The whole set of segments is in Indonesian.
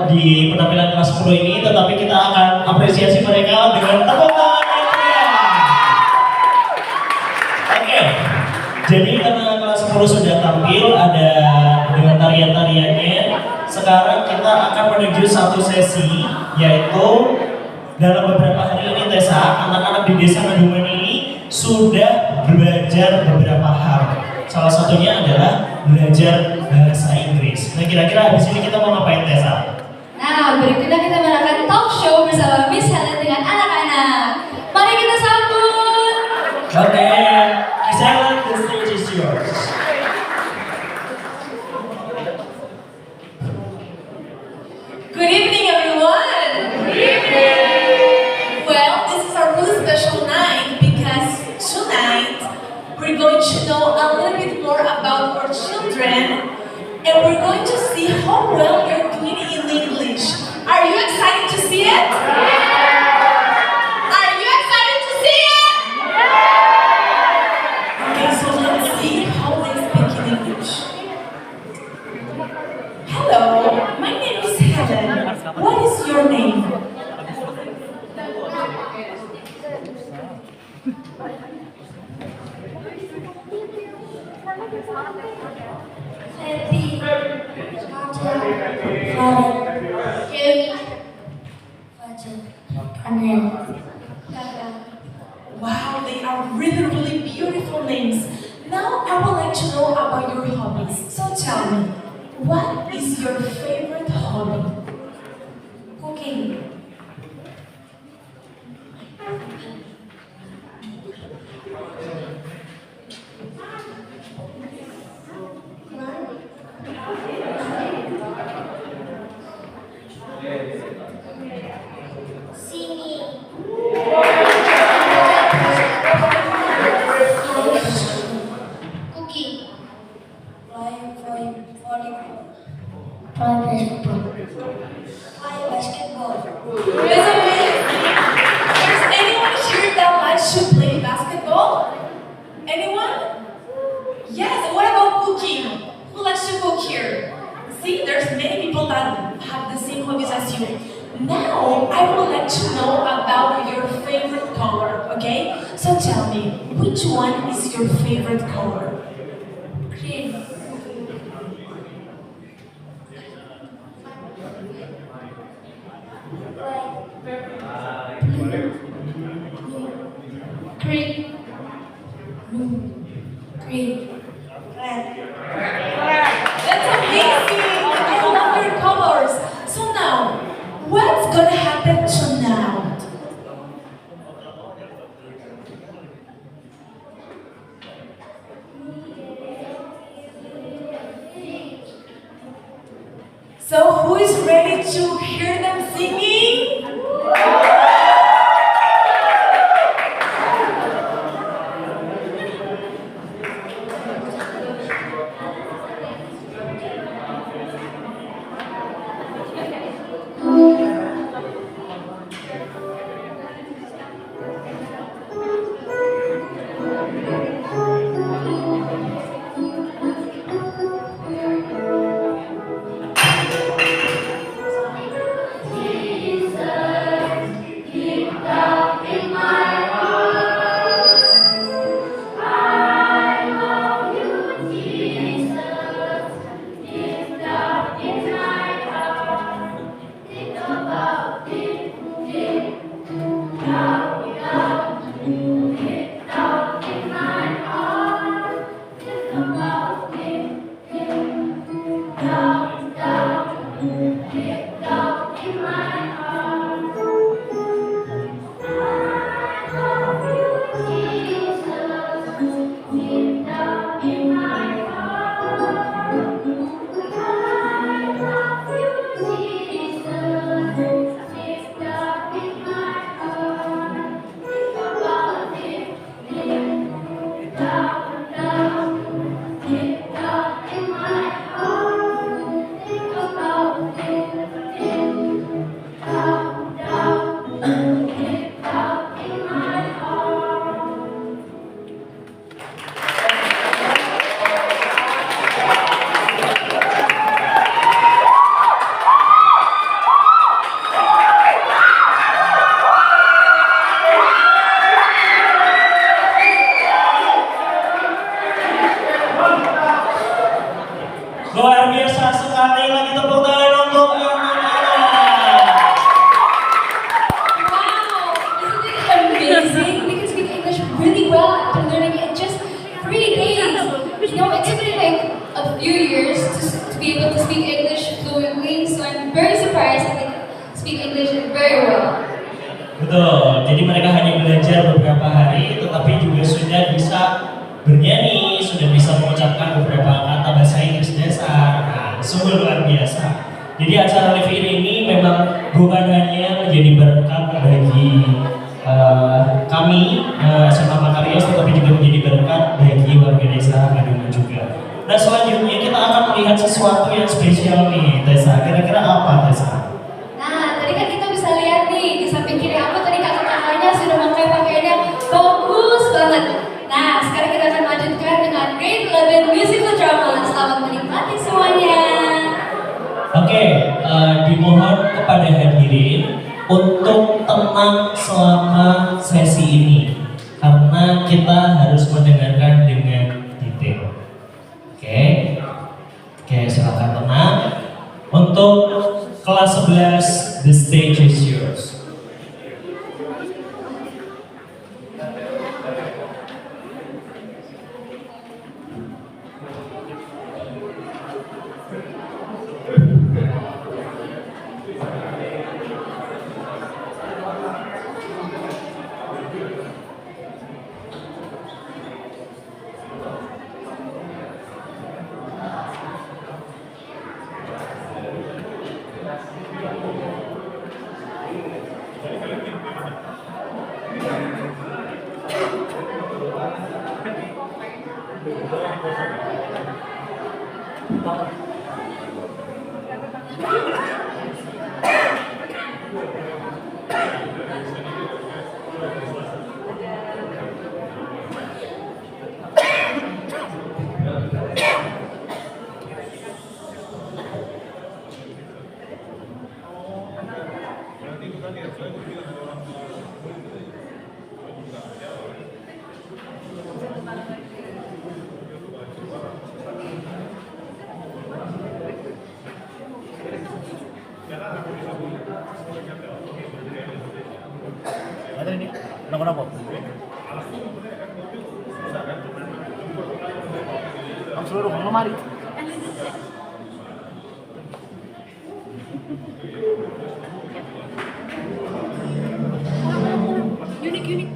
di penampilan kelas 10 ini, tetapi kita akan apresiasi mereka dengan tepuk tangan yang meriah. Oke, jadi karena kelas 10 sudah tampil ada dengan tarian-tariannya, sekarang kita akan menuju satu sesi, yaitu dalam beberapa hari ini Tessa, anak-anak di desa Ngadungan ini sudah belajar beberapa hal. Salah satunya adalah belajar bahasa Inggris. Nah, kira-kira habis ini kita mau ngapain, Tessa? Nah, berikutnya kita melakukan talk show bersama Miss Helen dengan anak-anak. Mari kita sambut. Oke, Miss Helen, the stage is yours. Good evening, everyone. Good evening. Well, this is a really special night because tonight we're going to know a little bit more about our children, and we're going to see how well they're doing in English. Are you excited to see it? Are you excited to see it? Okay, so let's see how they speak in English. Hello, my name is Helen. What is your name? Happy, Jamie, Wow, they are really, really beautiful names. Now I would like to know about your hobbies. So tell me, what is your favorite hobby? Cooking, singing, cooking, playing volleyball, playing basketball. That's amazing. Does anyone here that likes to play basketball? Anyone? Yes, what about cooking? Who likes to cook here? See, there's many people that have the same hobbies as you. Now, I would like to know about your favorite color, okay? So tell me, which one is your favorite color? Green, green, green, red. That's amazing! I love your colors. So now, what's gonna happen tonight? So who is ready to hear them singing? I'm very surprised that they speak English very well. Betul, jadi mereka hanya belajar beberapa hari, tetapi juga sudah bisa bernyanyi, sudah bisa mengucapkan beberapa kata bahasa Inggris dasar. Nah, sungguh luar biasa. Jadi acara Live In ini memang bukan hanya menjadi berkat bagi kami SMA Makarios, tetapi juga menjadi berkat bagi warga desa Kadungan juga. Nah selanjutnya kita akan melihat sesuatu yang spesial nih, Tessa. Kira-kira apa, Tessa? Nah, tadi kan kita bisa lihat nih di samping kiri aku tadi kakak-kakaknya sudah pakai pakaiannya bagus banget. Nah, sekarang kita akan lanjutkan dengan Grade 11 Musical Drama. Selamat menikmati semuanya. Oke, dimohon kepada hadirin untuk tenang selama sesi ini karena kita harus mendengarkan dengan detail. Oke, silakan tenang. Untuk kelas 11, the stage is yours. Ada ini, kenapa? Kamu seluruh lemari. Unik.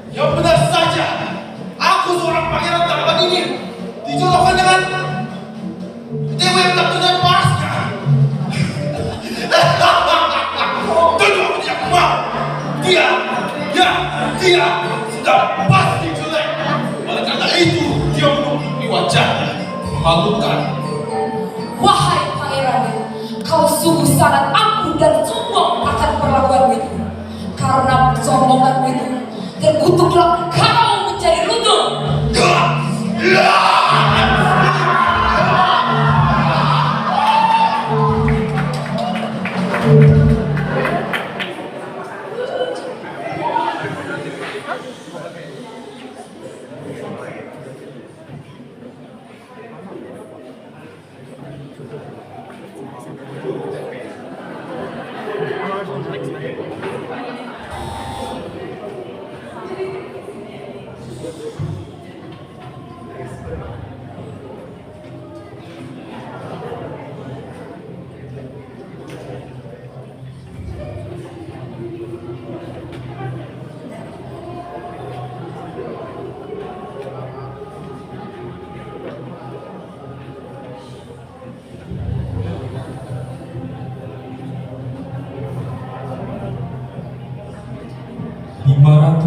Yang benar saja, aku seorang pangeran tampan ini dijodohkan dengan dewa yang tak punya parasnya. Tentu aku tidak mau. Dia sudah pasti jelek. Oleh karena itu, dia menutupi wajahnya, memalukan. Wahai pangeran, kau sungguh sangat angkuh dan sombong akan perlakuanmu itu. Karena kesombonganmu itu, terkutuklah kau menjadi lutut.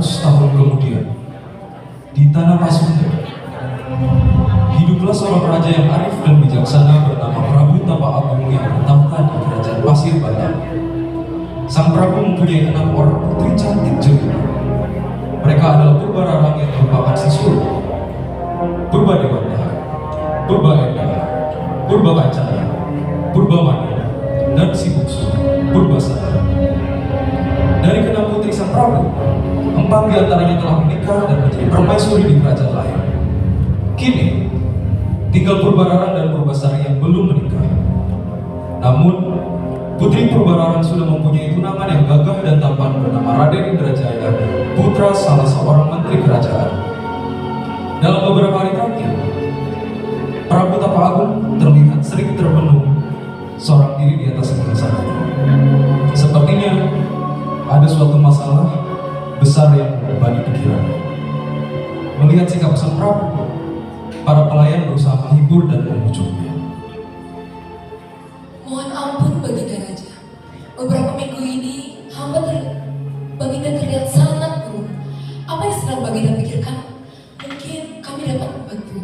Tahun kemudian, di tanah Pasundan, hiduplah seorang raja yang arif dan bijaksana bernama Prabu Tapa Agung yang bertahta di kerajaan Pasir Batam. Sang Prabu mempunyai 6 orang putri cantik jelita. Mereka adalah Purbararang yang merupakan si sulung, Purba Dewata, Purba Enda, Purba Kancana, Purba Mani, dan si bungsu, Purba Sada. Dari keenam putri sang Prabu, 4 diantaranya telah menikah dan menjadi permaisuri di kerajaan lain. Kini, tinggal Purbararang dan Purbasari yang belum menikah. Namun, Putri Purbararang sudah mempunyai tunangan yang gagah dan tampan bernama Raden Indrajaya, putra salah seorang menteri kerajaan. Dalam beberapa hari terakhir, Prabu Tapa Agung terlihat sering termenung seorang diri di atas singgasana. Sepertinya ada suatu masalah besar yang membebani pikiran. Melihat sikap sang Prabu, para pelayan berusaha menghibur dan memujuknya. Mohon ampun Baginda Raja. Beberapa minggu ini Baginda terlihat sangat buruk. Apa yang sedang Baginda pikirkan? Mungkin kami dapat membantu.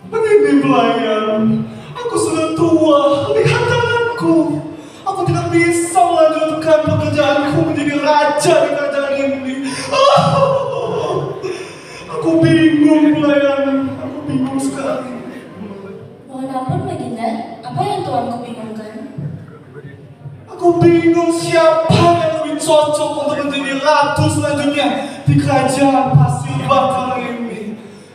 Begini pelayan, aku sudah tua, lihat tanganku. Aku tidak bisa melanjutkan pekerjaanku menjadi raja di kerajaan ini. Aku bingung pelayan, aku bingung sekali. Mohon ampun Baginda, apa yang tuanku bingungkan? Aku bingung siapa yang lebih cocok untuk menjadi ratu selanjutnya di kerajaan Pasimban kali ini.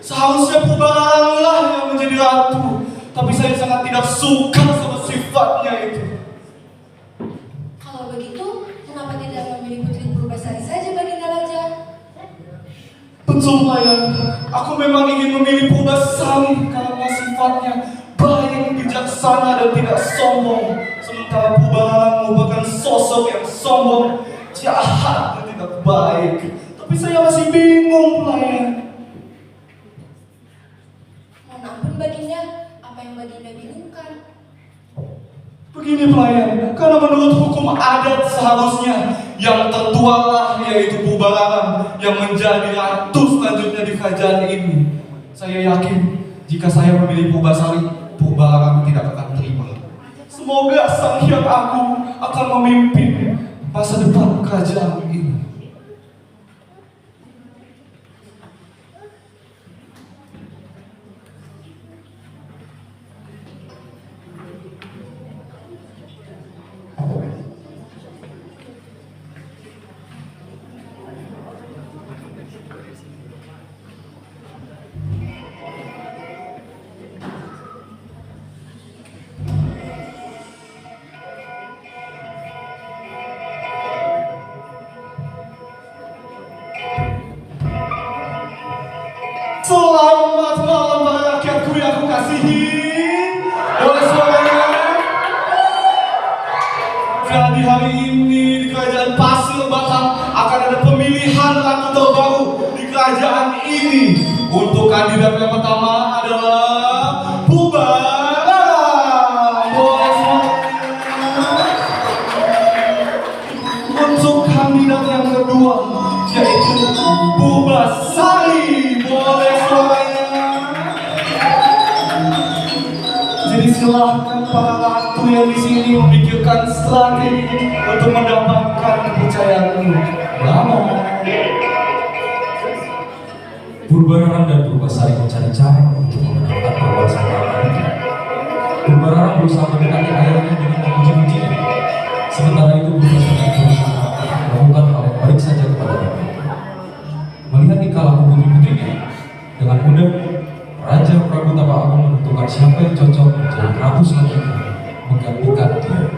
Seharusnya Purbararang lah yang menjadi ratu, tapi saya sangat tidak suka sama sifatnya itu. Kalau begitu, kenapa tidak memilih Putri Purbasari saja Baginda Raja? Betul pelayan, aku memang ingin memilih Purbasari karena sifatnya baik, bijaksana dan tidak sombong. Sementara Purbararang merupakan sosok yang sombong, jahat dan tidak baik. Tapi saya masih bingung pelayan. Mohon ampun Baginda, apa yang Baginda bingungkan? Begini pelayan, karena menurut hukum adat seharusnya yang tertua lah yaitu Purbararang yang menjadi ratu selanjutnya di kerajaan ini. Saya yakin jika saya memilih Purbasari, Purbararang tidak akan terima. Semoga Sang Hyang Agung akan memimpin masa depan kerajaan ini. Selamat malam para rakyatku yang aku kasihi. Boleh suaranya? Jadi hari ini di kerajaan Pasir Batam akan ada pemilihan ratu terbaru di kerajaan ini. Untuk kandidat yang pertama adalah Purbararang. Boleh suaranya? Untuk kandidat yang kedua yaitu Purbasari. Boleh suaranya? Jadi silahkan para ratu yang di sini memikirkan strategi untuk mendapatkan kepercayaanmu. Lama. Purbararang dan Purbasari mencari cara untuk memenangkan permasalahan itu. Purbararang berusaha mendekati ayahnya dengan memuji-mujinya. Sementara itu Purbasari berusaha melakukan hal yang baik saja kepada mereka. Melihat tingkah laku putri-putrinya, dengan mudah Raja Prabu Tapa Agung menentukan siapa yang cocok menjadi ratu selanjutnya menggantikan dia.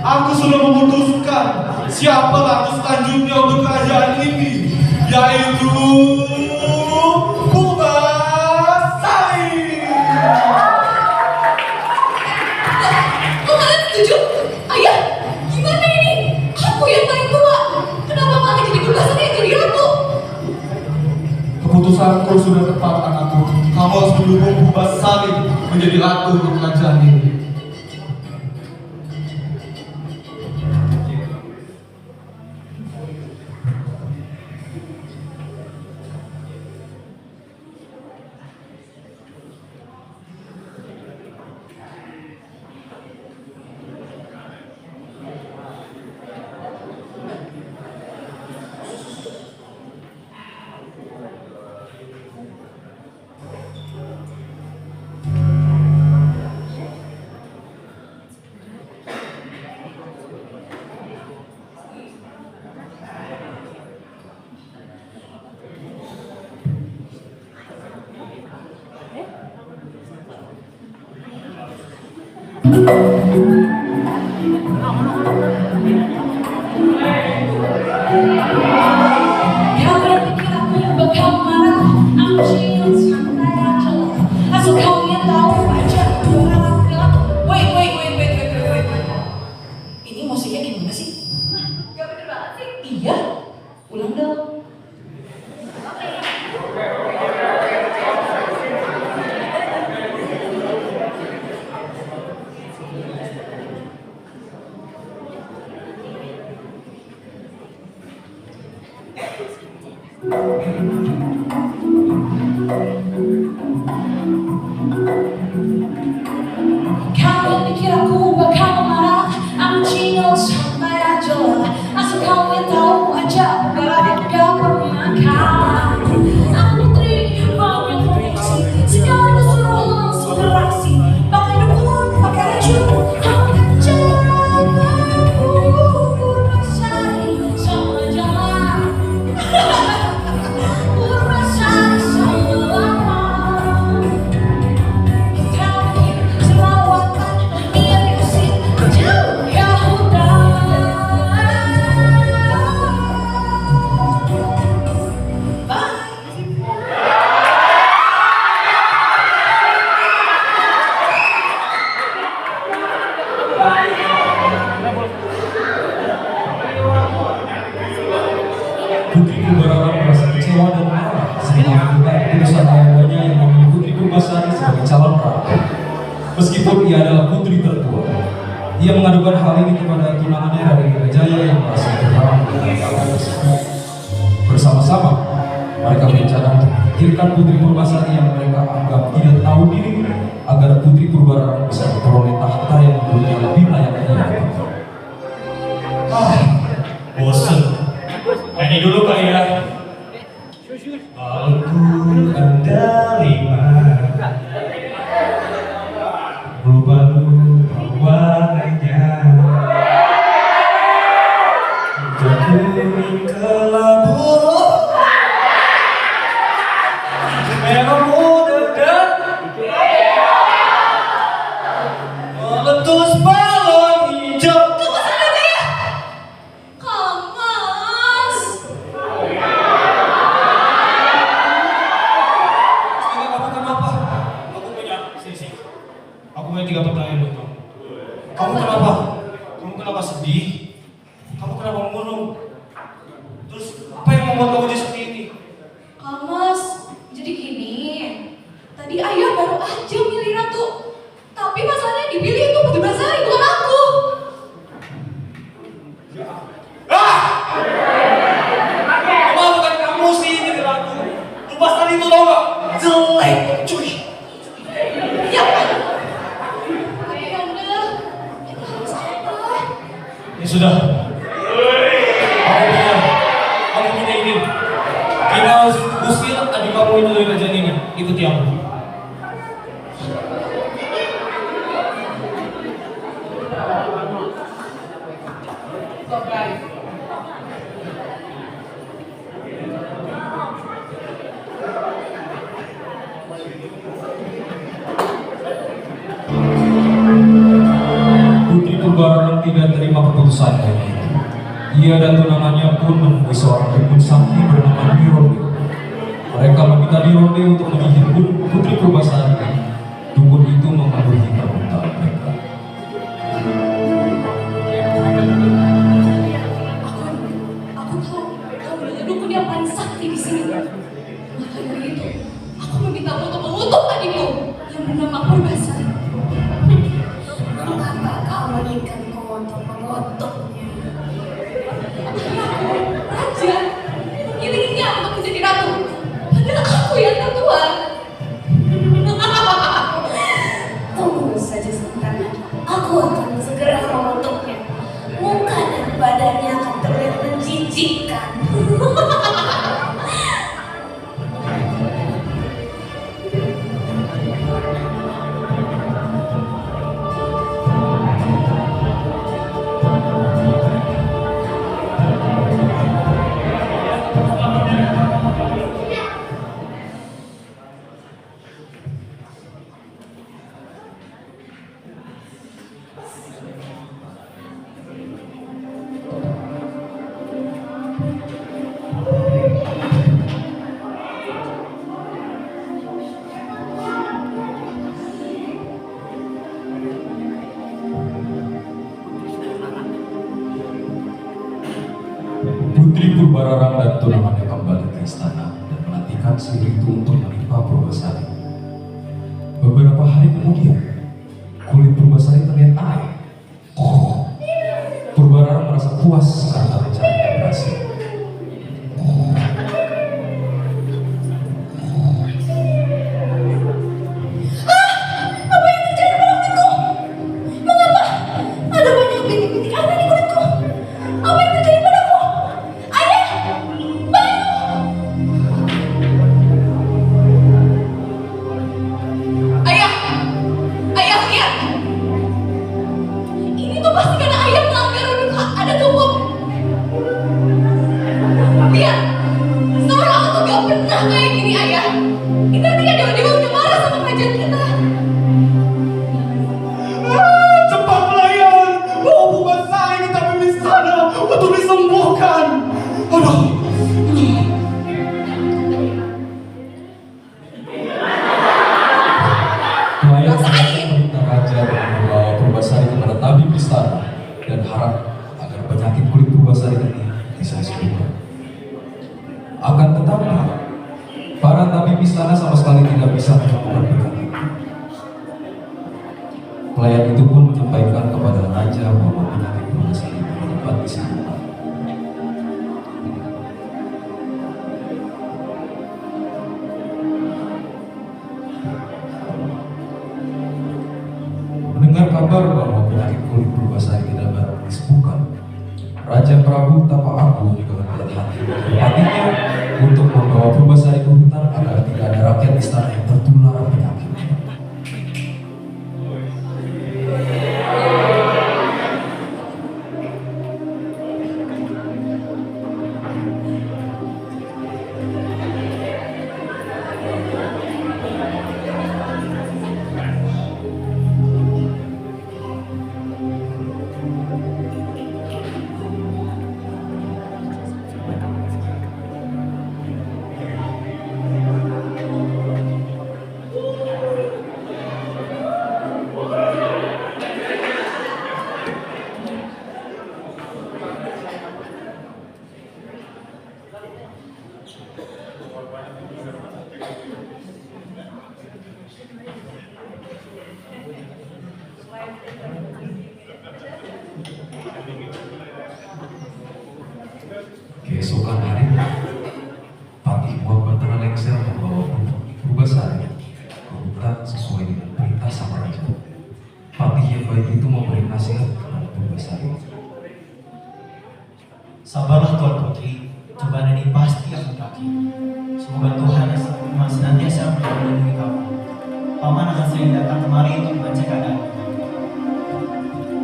Aku sudah memutuskan siapa ratu selanjutnya untuk kerajaan ini, yaitu Purbasari. Kalian setuju? Ayah, gimana ini? Aku yang paling tua. Kenapa malah jadi Purbasari yang jadi ratu? Keputusanku sudah tepat, anakku. Kamu harus mendukung Purbasari menjadi ratu untuk kerajaan ini. Kalian pikir aku bakal marah? I'm chill santai aja. Asal kalian tahu aja. Wait. Ini musiknya gimana sih? Gak bener banget sih. Iya. Ulang dong. Kalian pikir aku bakal marah? I'm chill santai aja. Asal kalian tahu aja. Gak pernah kalah. Aku terima koneksi. Segala disuruh langsung beraksi. Pakai dukun, pakai racun. Putri Purbarara merasa kecewa dan marah setelah mendengar keputusan ayahnya yang memilih Putri Purbasari sebagai calon ratu. Meskipun ia adalah putri tertua, ia mengadukan hal ini kepada tunangannya Raden Wijaya yang merasa terhalang dengan hal tersebut. Bersama-sama, mereka berencana untuk menyingkirkan Putri Purbasari yang mereka anggap tidak tahu diri agar Putri Purbarara bisa memperoleh tahta yang menurutnya lebih layak dia. Bosen. Ini dulu Kak ya. Balku ada 5, berubah-ubah warnanya, hijau kuning kelabu, merah muda dan meletus balon hijau. Aku punya 3 pertanyaan buat kamu. Kamu kenapa? Kamu kenapa sedih? Kamu kenapa murung? Terus apa yang membuat kamu jadi seperti ini? Mas, jadi gini. Tadi ayah baru aja milih ratu. Tapi masalahnya dipilih itu Putri Purbasari, bukan aku. Emang bukan kamu sih jadi ratu. Purbasari itu tau gak? Jelek, cuy. Ya kan? Ayanda, kita harus apa? Ya sudah. Aku punya ide. Kita harus usir adik kamu itu dari kerjaan ini. Ikuti aku. Putri Purbarara tidak terima keputusannya. Ia dan tunangannya pun menemui seorang dukun sakti bernama Nironde. Mereka meminta Nironde untuk menyihir Putri Purbasari. Dukun itu memenuhi permintaan mereka. Aku tahu kamu adalah dukun yang paling sakti di sini. Maka dari itu, aku memintamu untuk mengutuk Putri Purbararang dan tunangannya kembali ke istana dan menantikan si itu untuk menimpa Purbasari. Beberapa hari kemudian, kulit Purbasari terlihat aneh. Purbararang merasa puas karena rencananya berhasil. Apa yang terjadi pada kulitku? Mengapa ada banyak bintik-bintik aneh di kulitku? Apa yang terjadi padaku? Ayah! Ayah! Ayah, lihat! Ini tuh pasti karena ayah melanggar adat hukum. Lihat! Seorang aku tuh gak pernah kayak gini, ayah. Ini artinya dewa-dewa udah marah sama kerajaan kita. Cepat pelayan, bawa Purbasari ke tabib istana untuk disembuhkan. Aduh. Pelayan meminta raja dan membawa Purbasari kepada tabib istana dan harap agar penyakit kulit Purbasari ini bisa disembuhkan. Akan tetapi, para tabib istana sama sekali tidak bisa menyembuhkan penyakit. Pelayan itu pun menyampaikan kepada raja bahwa penyakit Purbasari itu dapat disembuhkan. Mendengar kabar bahwa penyakit kulit Purbasari tidak dapat disembuhkan, Raja Prabu Tapa Agung dengan berat hati hatinya untuk membawa Purbasari ke hutan agar tidak ada rakyat istana yang tertular penyakit. Keesokan harinya, Patih Muhammad Lengser membawa Purbasari ke hutan sesuai dengan perintah sang raja. Patih yang baik itu memberi nasihat kepada Purbasari. Sabarlah Tuan Putri, cobaan ini pasti akan berakhir. Semoga Tuhan senantiasa melindungi kamu. Paman akan sering datang kemari untuk mengecek keadaan.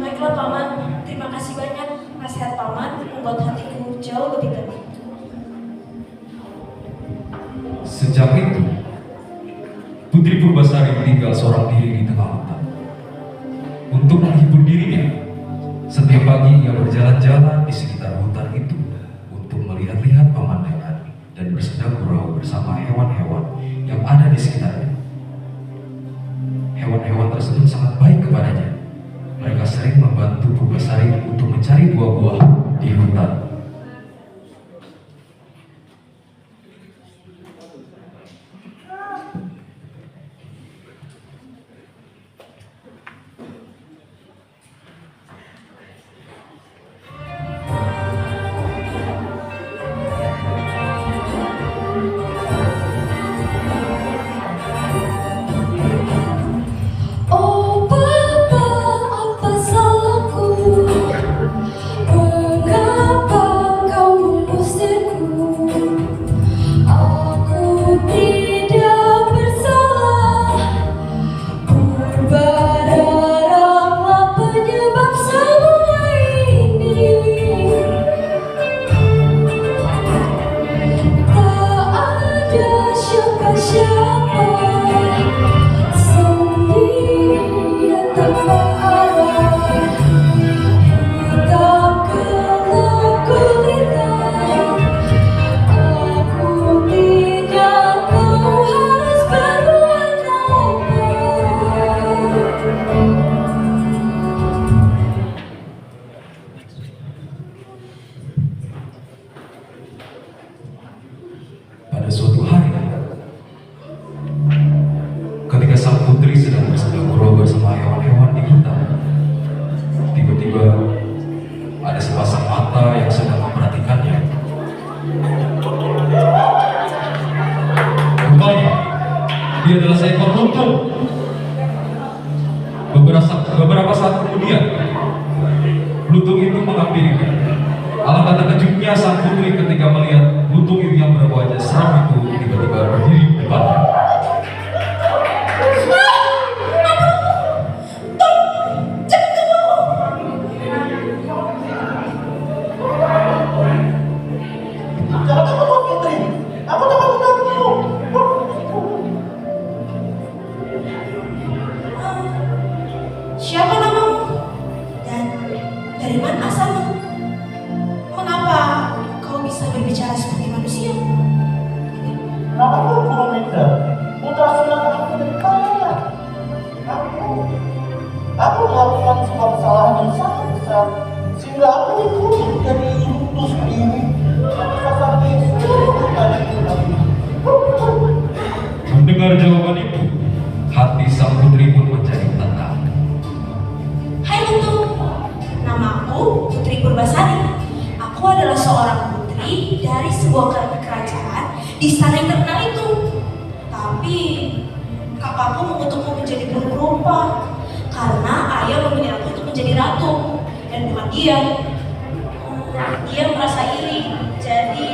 Baiklah Paman, terima kasih banyak. Nasihat Paman membuat hatiku jauh lebih tenang. Sejak itu, Putri Purbasari tinggal seorang diri di tengah hutan. Untuk menghibur dirinya, setiap pagi ia berjalan-jalan di sekitar hutan itu untuk melihat-lihat pemandangan dan bersedang gurau bersama hewan-hewan yang ada di sekitarnya. Hewan-hewan tersebut sangat baik kepadanya. Mereka sering membantu Purbasari untuk mencari buah-buah di hutan. Oh Papa, apa salahku? Mengapa Beberapa saat kemudian, lutung itu menghampirinya. Alangkah terkejutnya sang putri ketika melihat lutung itu yang berwajah seram itu tiba-tiba berdiri di depannya. Siapa namamu? Dan dari mana asalmu? Mengapa kau bisa berbicara seperti manusia? Namaku Purwamitra, putra sulung aku dari kaya. Aku melakukan sebuah kesalahan yang sangat besar, sehingga aku dikutuk dari hidup seperti ini. Sampai seluruh dari Mendengar jawaban itu, hati sang putri pun menjadi tenang. Hai Lutung, namaku Putri Purbasari. Aku adalah seorang putri dari sebuah kerajaan di istana yang terkenal itu. Tapi kakakku mengutukku menjadi buruk rupa karena ayah memilih aku untuk menjadi ratu, dan bukan dia. Dia merasa iri, jadi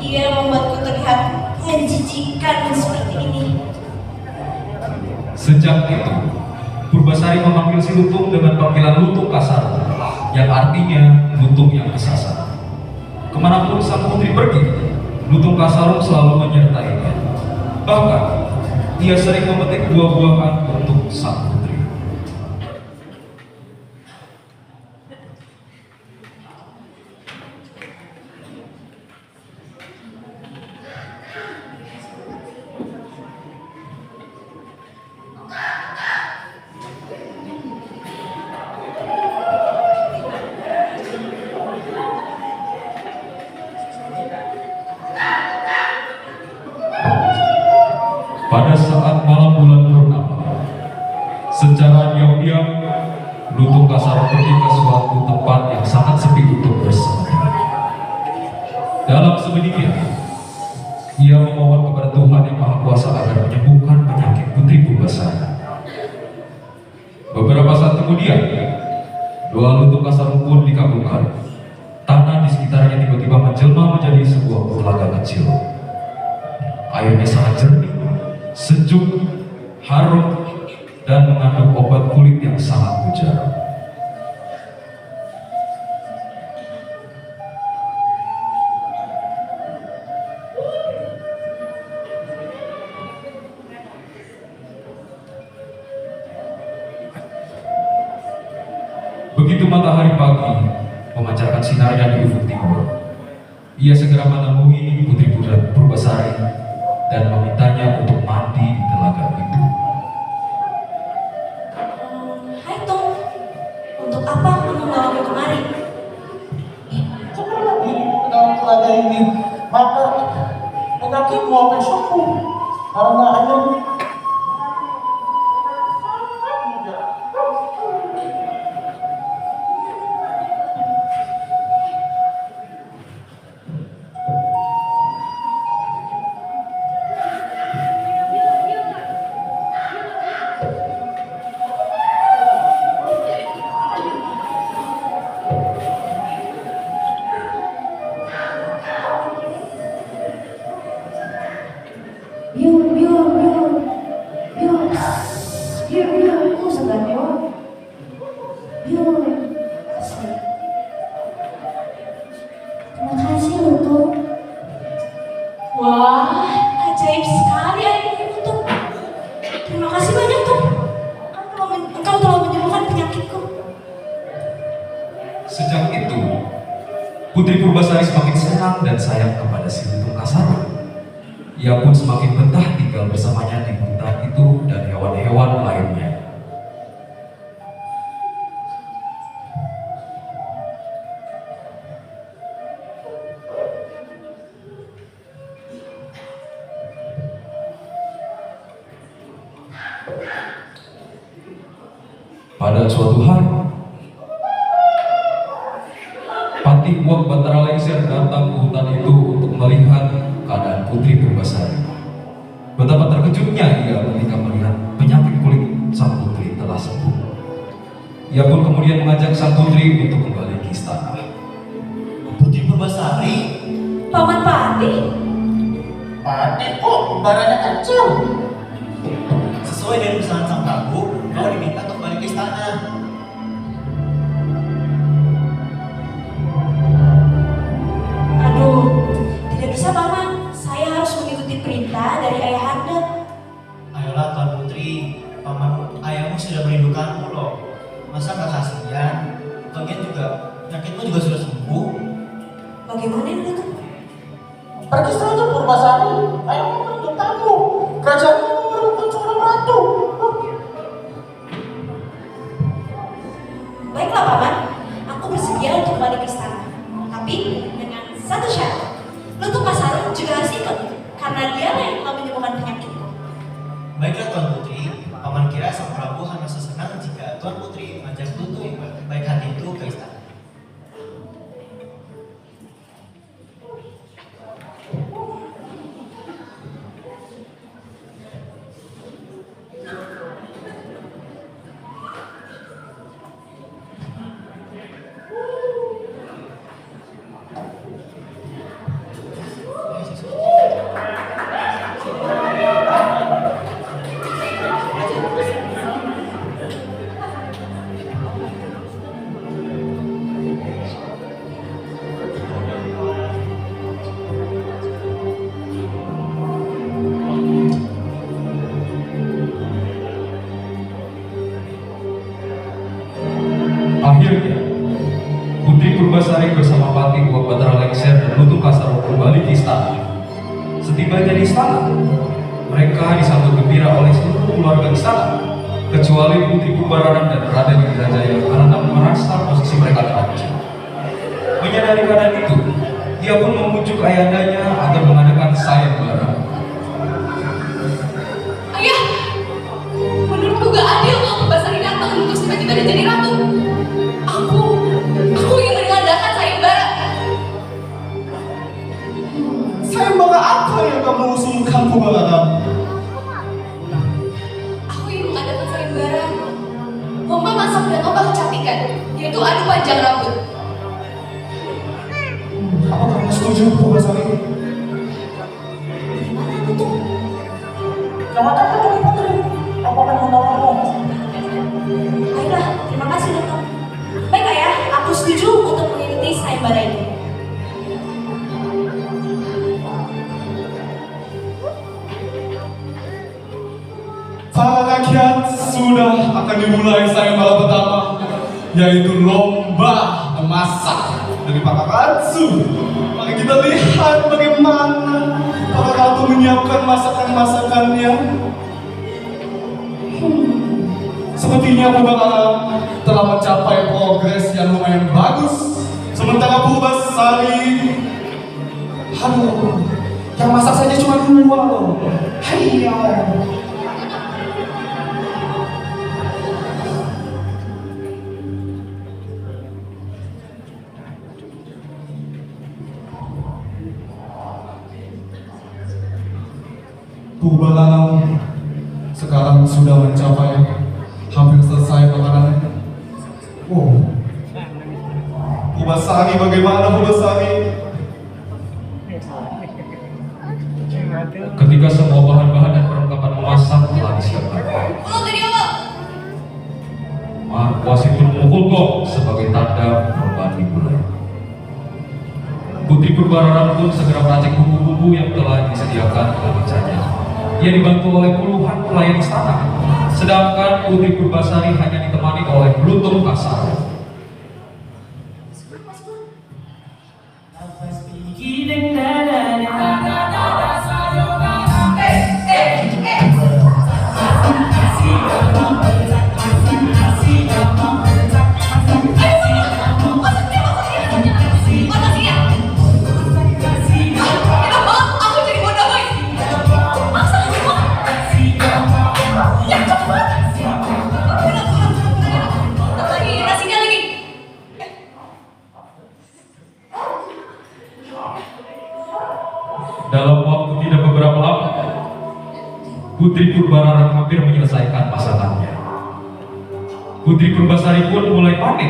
dia membuatku terlihat menjijikan seperti ini. Sejak itu, Purbasari memanggil si lutung dengan panggilan lutung kasar, yang artinya lutung yang kesasar. Kemanapun sang putri pergi, lutung kasar selalu menyertainya. Bahkan, ia sering memetik buah-buahan untuk sang putri. Pada saat malam bulan purnama, secara diam-diam, lutung kasar pergi ke suatu tempat yang sangat sepi untuk bersemedi. Dalam semedinya, ia memohon kepada Tuhan yang Maha Kuasa agar menyembuhkan penyakit Putri Purbasari. Beberapa saat kemudian, doa lutung kasar pun dikabulkan. Tanah di sekitarnya tiba-tiba menjelma menjadi sebuah telaga kecil. Airnya sangat jernih, sejuk, harum, dan mengandung obat kulit yang sangat mujara. Begitu matahari pagi memancarkan sinarnya di ufuk timur, ia segera menemui Putri Purbasari dan memintanya untuk mandi di telaga itu. Hai Tom, untuk apa kamu membawaku kemari? Cobalah dirimu ke dalam telaga ini, maka penyakitmu akan sembuh karena hanya Terima kasih Lutung. Wah, ajaib sekali airnya Lutung. Terima kasih banyak Tom. Engkau telah menyembuhkan penyakitku. Sejak itu, Putri Purbasari semakin senang dan sayang kepada si lutung kasar. Ia pun semakin betah tinggal bersamanya di hutan itu dan hewan-hewan lainnya. Pada suatu hari, Patih Buak Batara Lengser datang ke hutan itu untuk melihat keadaan Putri Purbasari. Betapa terkejutnya ia ketika melihat penyakit kulit sang putri telah sembuh. Ia pun kemudian mengajak sang putri untuk kembali ke istana. Putri Purbasari. Paman Pati? Pati kok barangnya kecil. Sesuai dengan pesanan sang prabu, kau diminta untuk balik ke istana. Aduh, tidak bisa paman. Saya harus mengikuti perintah dari ayahanda. Ayolah Tuan Putri, paman ayahmu sudah merindukanmu loh. Masa gak kasihan? Lagian juga penyakitmu juga sudah sembuh. Bagaimana ini tuh? Pergi saja Purbasari. Ayo menuntut tamu. Kerajaan memerlukan seorang ratu. Baiklah paman, aku bersedia untuk balik ke istana. Tapi dengan satu syarat. Lutung Pasari juga harus ikut, karena dia yang telah menyembuhkan penyakitku. Baiklah Tuan Putri, paman kira sang prabu hanya sesenang jika Tuan Putri mengajak Lutung yang baik hati itu ke istana. Akhirnya, Putri Purbasari bersama Pati Buah Batara Lengser dan Lutung Kasaro kembali ke istana. Setibanya di istana, mereka disambut gembira oleh seluruh keluarga istana, kecuali Putri Purbararan dan Raden Indrajaya karena merasa posisi mereka terancam. Menyadari keadaan itu, ia pun memujuk ayahndanya agar mengadakan sayembara. Ayah, menurutku gak adil kalau Purbasari datang terus tiba-tiba dia jadi ratu. Aku ingin mengadakan sayembara. Sayembara apa yang kamu usulkan, Purbararan? Aku ingin mengadakan sayembara lomba masak dan lomba kecantikan, yaitu adu panjang rambut. Apa kamu setuju, Purbasari? Gimana Lutung? Jangan takut Tuan Putri. Aku akan menolongmu. Baiklah, terima kasih Lutung. Baik ayah, aku setuju untuk mengikuti sayembara ini. Para rakyat, sudah akan dimulai sayembara pertama, yaitu lomba memasak dari para ratu. Mari kita lihat bagaimana para ratu menyiapkan masakan-masakannya. Sepertinya Purbararan telah mencapai progres yang lumayan bagus. Sementara Purbasari, aduh, yang masak saja cuma 2 loh. Hayya. Purbararan sekarang sudah mencapai hampir selesai makanannya. Oh, Purbasari, bagaimana Purbasari? Ketika semua bahan-bahan dan perlengkapan memasak telah disiapkan, Ulang dari awal. wasit pun memukul gong sebagai tanda perlombaan dimulai. Putri Purbararan pun segera meracik bumbu-bumbu yang telah disediakan dalam mejanya. Ia dibantu oleh puluhan pelayan istana, sedangkan Putri Purbasari hanya ditemani oleh Lutung Kasaro. Dalam waktu tidak beberapa lama, Putri Purbararan hampir menyelesaikan masakannya. Putri Purbasari pun mulai panik.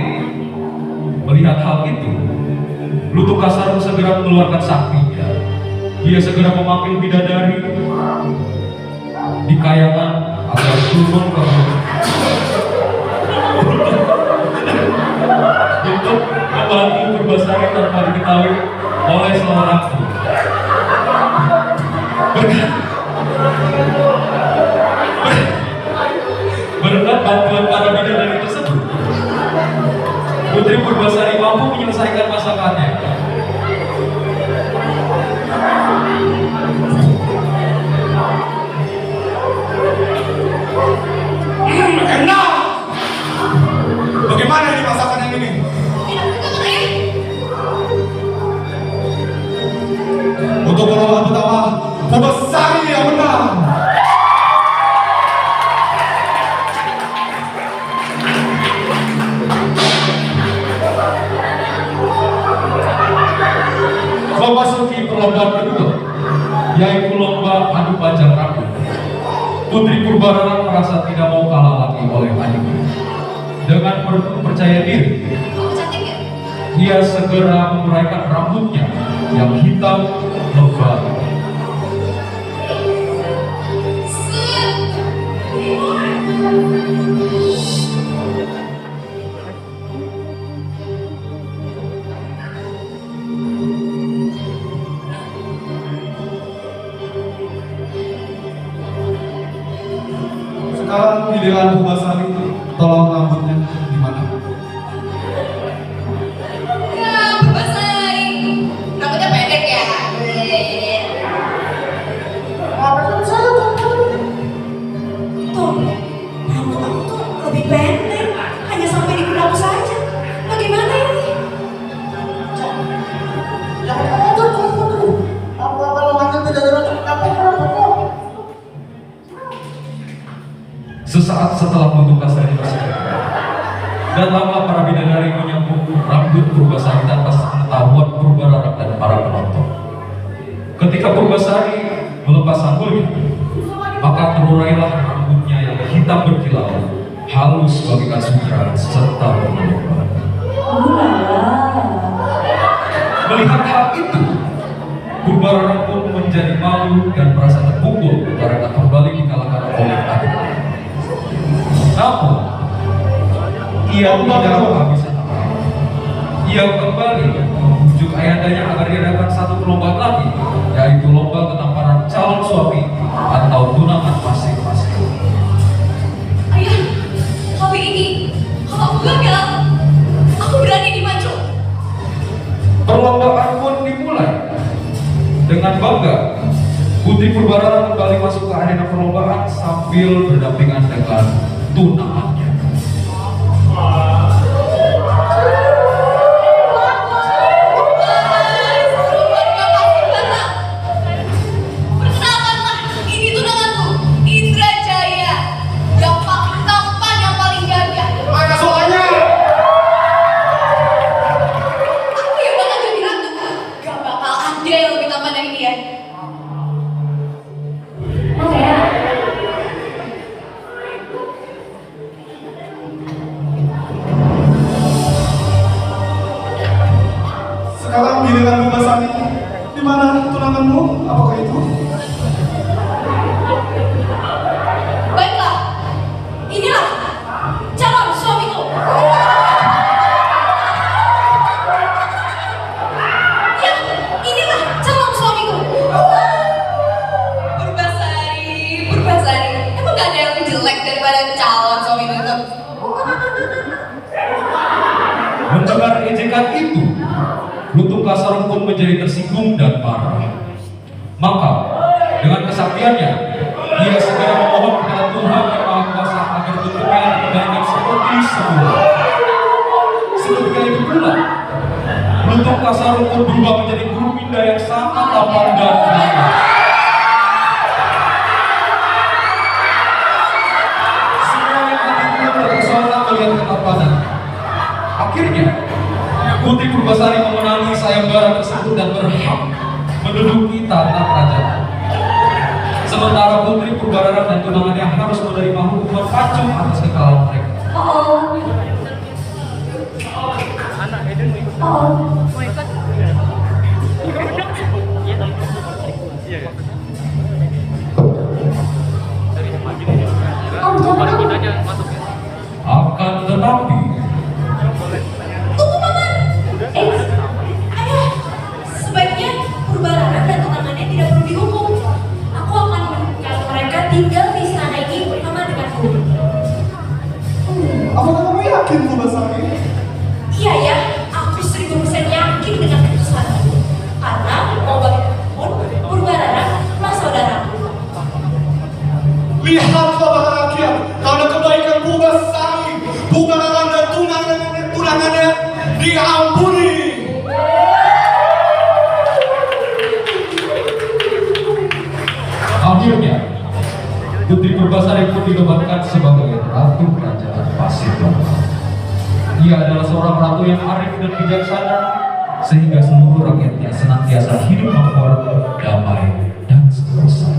Melihat hal itu, Lutung Kasarung segera mengeluarkan saktinya. Ia segera memanggil bidadari di kayangan agar turun ke untuk membantu Purbasari tanpa diketahui oleh seorang pun. Berkat bantuan para bidadari tersebut, Putri Purbasari mampu menyelesaikan masalahnya. Enak! Bagaimana ini masakan yang ini? Untuk perlombaan pertama, Purbasari yang menang. Memasuki perlombaan kedua, yaitu lomba adu panjang rambut. Putri Purbarara merasa tidak mau kalah lagi oleh adiknya. Dengan penuh percaya diri, Kamu cantik ya? ia segera menguraikan rambutnya yang hitam lebat. Sekarang giliran Purbasari, tolong rambutnya di mana? Ya, Purbasari. Rambutnya pendek ya? Apa sih saya tuh? Tuh, rambut aku tuh lebih pendek. Hanya sampai di pundak saja. Bagaimana ini? Jangan kotor kamu Putri. Apa kalau ngambil bidadari untuk apa rambutmu? Sesaat setelah Lutung Kasarung tersebut, datanglah para bidadari menyambut rambut Purbasari tanpa sepengetahuan Purbarara dan para penonton. Ketika Purbasari melepas sanggulnya, maka terurailah rambutnya yang hitam berkilau, halus bagaikan sudra serta bergelombang. Melihat hal itu, Purbarara pun menjadi malu dan merasa terpukul karena kembali dikalahkan oleh adiknya. Namun, ia tidak kehabisan akal. Ia kembali membujuk ayahnya agar diadakan satu perlombaan lagi, yaitu lomba ketampanan calon suami atau tunangan masing-masing. Ayah, kali ini kalau aku gagal, aku berani dimaju. Perlombaan pun dimulai. Dengan bangga, Putri Purbarara kembali masuk ke arena perlombaan sambil berdampingan dengan tunangannya. Perkenalkanlah, ini tunanganku, Indra Jaya. Yang paling tampan, yang paling gagah. Mana soalnya? Aku yang bakal jadi ratu. Gak bakal ada yang lebih tampan dari dia. Oke ya. Sekarang giliran Purbasari. Di mana tunanganmu? Apakah itu? Baiklah, inilah calon suamiku. Ya, inilah calon suamiku. Purbasari, Purbasari. Emang gak ada yang lebih jelek daripada calon suamiku itu? Mendengar ejekan itu, Lutung Kasarung pun menjadi tersinggung dan marah. Maka, dengan kesaktiannya, ia segera memohon kepada Tuhan Yang Maha Kuasa agar tutupnya dikembalikan seperti semula. Seketika itu pula, Lutung Kasarung pun berubah menjadi guru pindah yang sangat tampan dan gagah. Semua yang hadir pun terpesona melihat ketampanan. Akhirnya, Putri Purbasari memenangi sayembara tersebut dan berhak menduduki tahta kerajaan. Sementara Putri Purbarara dan tunangannya harus menerima hukuman pancung atas kekalahan mereka. Oh. Oh. Om, jangan Om. Akan tetapi, Tunggu paman. Ayah, sebaiknya Purbarara dan tetangannya tidak perlu dihukum. Aku akan memberikan mereka tinggal di istana ini bersama denganku. Apakah kamu yakin Purbasari? Iya ya, aku 1000% yakin dengan keputusanku. Karena mau bagaimanapun, Purbarara adalah saudaraku. Lihatlah para rakyat, karena kebaikan Purbasari, Purbarara dan tunangannya diampuni. akhirnya Putri Purbasari pun dinobatkan sebagai Ratu Kerajaan Pasir. Ia adalah seorang ratu yang arif dan bijaksana, sehingga seluruh rakyatnya senantiasa hidup makmur, damai, dan sentosa.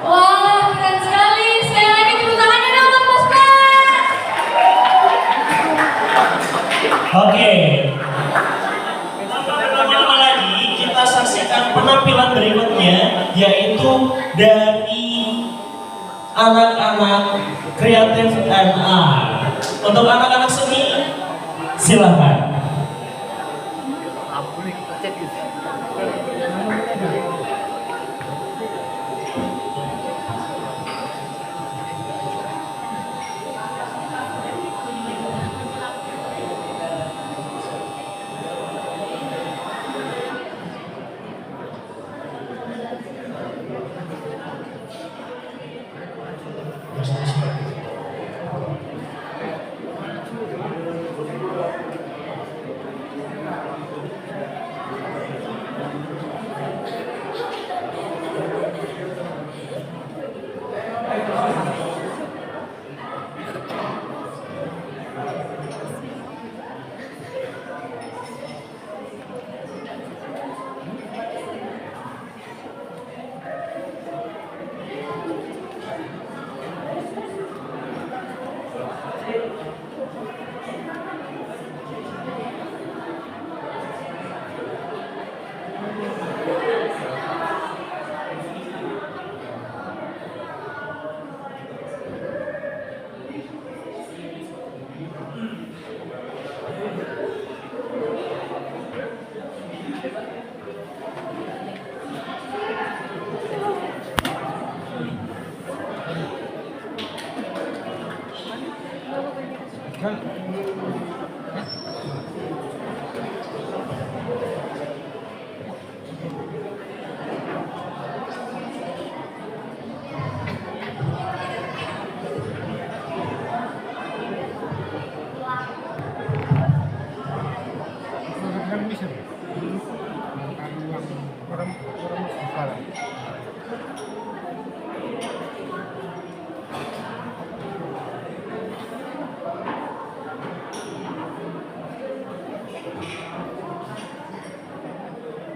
Wah, keren sekali. Sekali lagi tepuk tangannya dong, Mas Puspa. Oke. Tanpa berlama-lama lagi, kita saksikan penampilan berikutnya, yaitu dari anak-anak kreatif and art. Untuk anak-anak seni, silakan. Orang